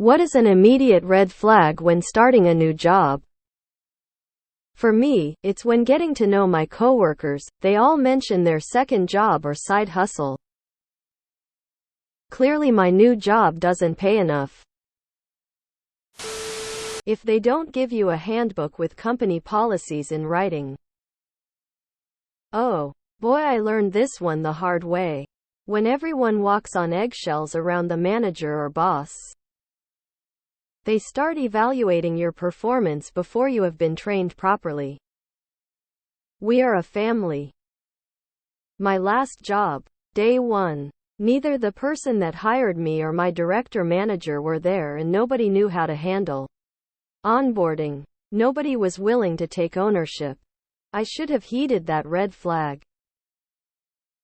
What is an immediate red flag when starting a new job? For me, it's when getting to know my coworkers, they all mention their second job or side hustle. Clearly my new job doesn't pay enough. If they don't give you a handbook with company policies in writing. Oh, boy, I learned this one the hard way. When everyone walks on eggshells around the manager or boss. They start evaluating your performance before you have been trained properly. We are a family. My last job. Day 1. Neither the person that hired me or my director manager were there and nobody knew how to handle onboarding. Nobody was willing to take ownership. I should have heeded that red flag.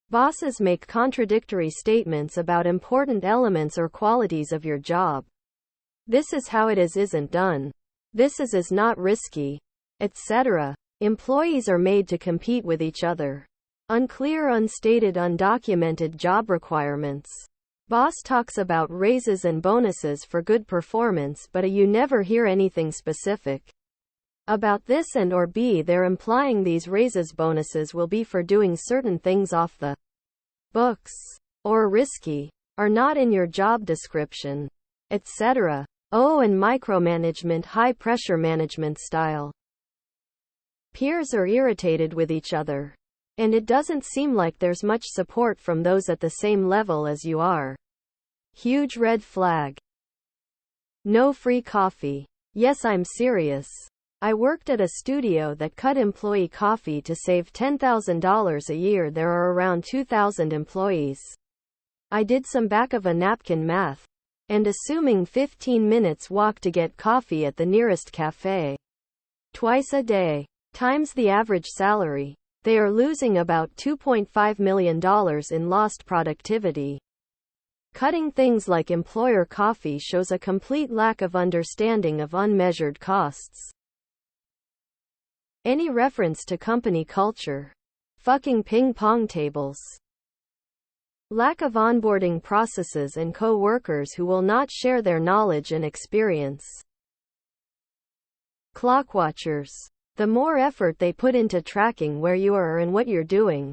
Bosses make contradictory statements about important elements or qualities of your job. This is how it is isn't done. This is not risky, etc. Employees are made to compete with each other. Unclear, unstated, undocumented job requirements. Boss talks about raises and bonuses for good performance, but you never hear anything specific about this, and or B, they're implying these raises bonuses will be for doing certain things off the books, or risky, are not in your job description, etc. Oh, and micromanagement, high pressure management style. Peers are irritated with each other. And it doesn't seem like there's much support from those at the same level as you are. Huge red flag. No free coffee. Yes, I'm serious. I worked at a studio that cut employee coffee to save $10,000 a year. There are around 2,000 employees. I did some back of a napkin math. And assuming 15 minutes walk to get coffee at the nearest cafe twice a day, times the average salary, they are losing about $2.5 million in lost productivity. Cutting things like employer coffee shows a complete lack of understanding of unmeasured costs. Any reference to company culture. Fucking ping pong tables. Lack of onboarding processes and co-workers who will not share their knowledge and experience. Clock watchers. The more effort they put into tracking where you are and what you're doing,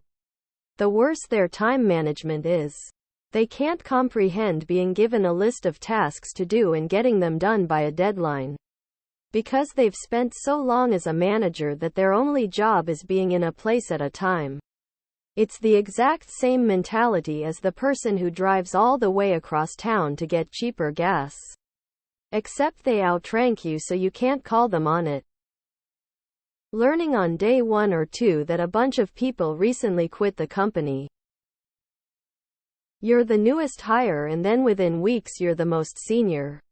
the worse their time management is. They can't comprehend being given a list of tasks to do and getting them done by a deadline. Because they've spent so long as a manager that their only job is being in a place at a time. It's the exact same mentality as the person who drives all the way across town to get cheaper gas. Except they outrank you so you can't call them on it. Learning on day 1 or 2 that a bunch of people recently quit the company. You're the newest hire and then within weeks you're the most senior.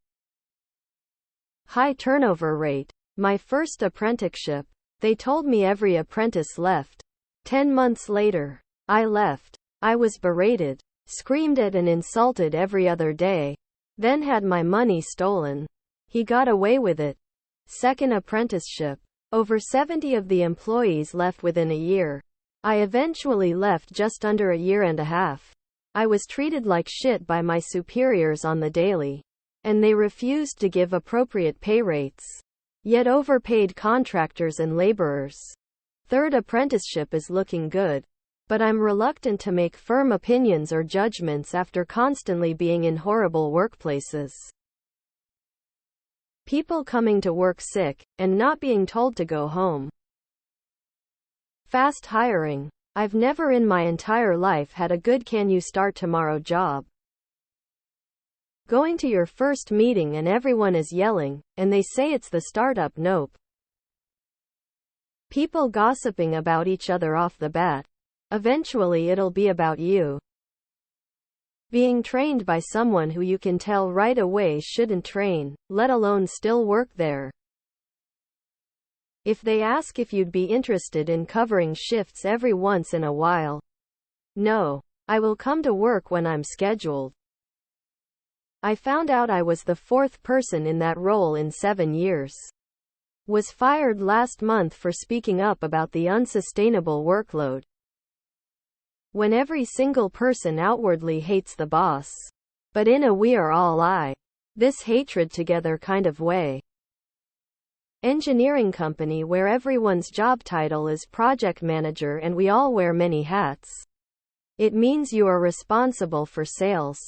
High turnover rate. My first apprenticeship. They told me every apprentice left. 10 months later, I left. I was berated, screamed at and insulted every other day. Then had my money stolen. He got away with it. Second apprenticeship. Over 70 of the employees left within a year. I eventually left just under a year and a half. I was treated like shit by my superiors on the daily. And they refused to give appropriate pay rates. Yet overpaid contractors and laborers. Third apprenticeship is looking good. But I'm reluctant to make firm opinions or judgments after constantly being in horrible workplaces. People coming to work sick, and not being told to go home. Fast hiring. I've never in my entire life had a good can you start tomorrow job. Going to your first meeting and everyone is yelling, and they say it's the startup. Nope. People gossiping about each other off the bat. Eventually it'll be about you. Being trained by someone who you can tell right away shouldn't train, let alone still work there. If they ask if you'd be interested in covering shifts every once in a while. No. I will come to work when I'm scheduled. I found out I was the 4th person in that role in 7 years. Was fired last month for speaking up about the unsustainable workload. When every single person outwardly hates the boss. But in a we are all I. this hatred together kind of way. Engineering company where everyone's job title is project manager and we all wear many hats. It means you are responsible for sales,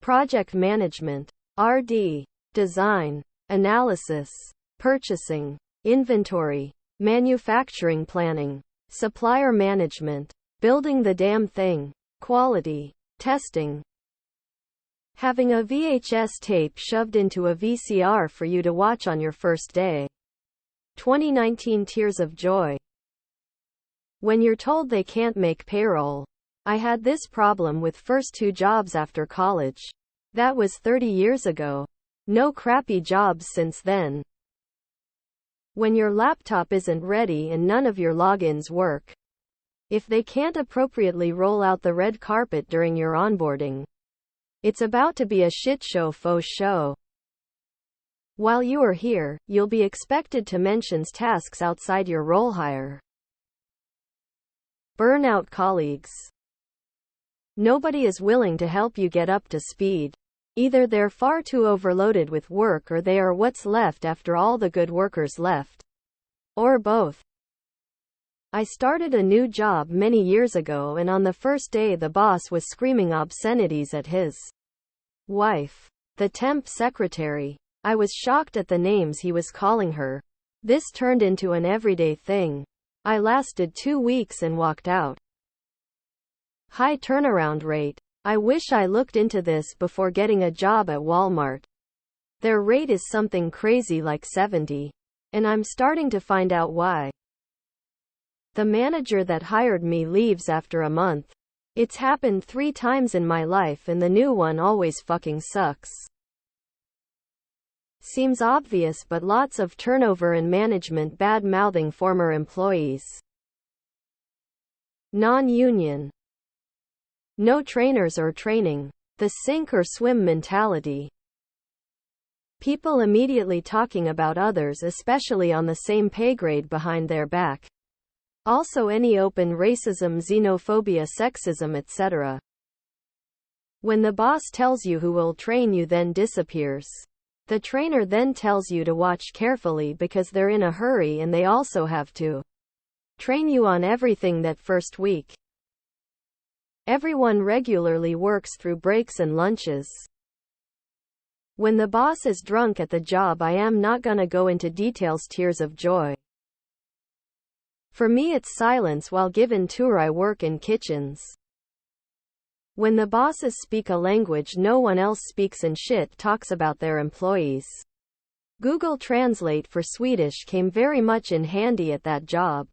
project management, RD, design, analysis, purchasing, inventory, manufacturing planning, supplier management, building the damn thing, quality, testing. Having a VHS tape shoved into a VCR for you to watch on your first day. 2019 Tears of Joy. When you're told they can't make payroll. I had this problem with first 2 jobs after college. That was 30 years ago. No crappy jobs since then. When your laptop isn't ready and none of your logins work. If they can't appropriately roll out the red carpet during your onboarding. It's about to be a shit show faux show. While you are here, you'll be expected to mention tasks outside your role hire. Burnout colleagues. Nobody is willing to help you get up to speed. Either they're far too overloaded with work or they are what's left after all the good workers left. Or both. I started a new job many years ago and on the first day the boss was screaming obscenities at his wife, the temp secretary. I was shocked at the names he was calling her. This turned into an everyday thing. I lasted 2 weeks and walked out. High turnaround rate. I wish I looked into this before getting a job at Walmart. Their rate is something crazy like 70. And I'm starting to find out why. The manager that hired me leaves after a month. It's happened 3 times in my life and the new one always fucking sucks. Seems obvious but lots of turnover and management bad-mouthing former employees. Non-union. No trainers or training. The sink or swim mentality. People immediately talking about others, especially on the same pay grade behind their back. Also any open racism, xenophobia, sexism, etc. When the boss tells you who will train you then disappears. The trainer then tells you to watch carefully because they're in a hurry and they also have to train you on everything that first week. Everyone regularly works through breaks and lunches. When the boss is drunk at the job, I am not gonna go into details. Tears of joy. For me it's silence while given tour. I work in kitchens. When the bosses speak a language no one else speaks and shit talks about their employees. Google Translate for Swedish came very much in handy at that job.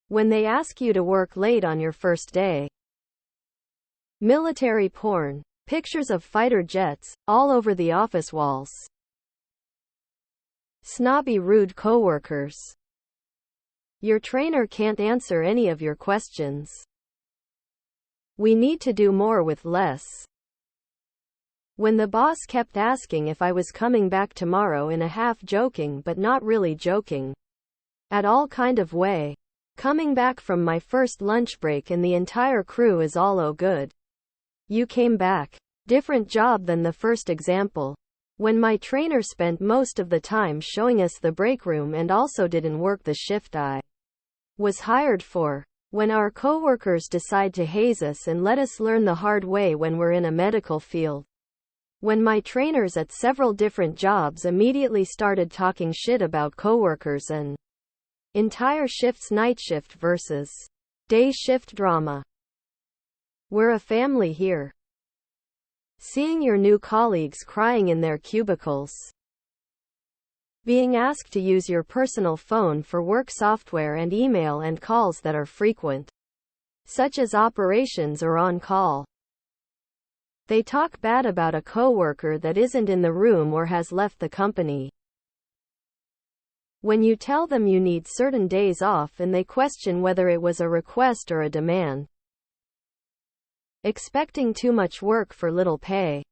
When they ask you to work late on your first day. Military porn. Pictures of fighter jets, all over the office walls. Snobby, rude coworkers. Your trainer can't answer any of your questions. We need to do more with less. When the boss kept asking if I was coming back tomorrow in a half-joking but not really joking at all kind of way. Coming back from my first lunch break and the entire crew is all oh good. You came back. Different job than the first example. When my trainer spent most of the time showing us the break room and also didn't work the shift I was hired for. When our coworkers decide to haze us and let us learn the hard way when we're in a medical field. When my trainers at several different jobs immediately started talking shit about coworkers and entire shifts, night shift versus day shift drama. We're a family here. Seeing your new colleagues crying in their cubicles. Being asked to use your personal phone for work software and email and calls that are frequent. Such as operations or on call. They talk bad about a coworker that isn't in the room or has left the company. When you tell them you need certain days off and they question whether it was a request or a demand. Expecting too much work for little pay.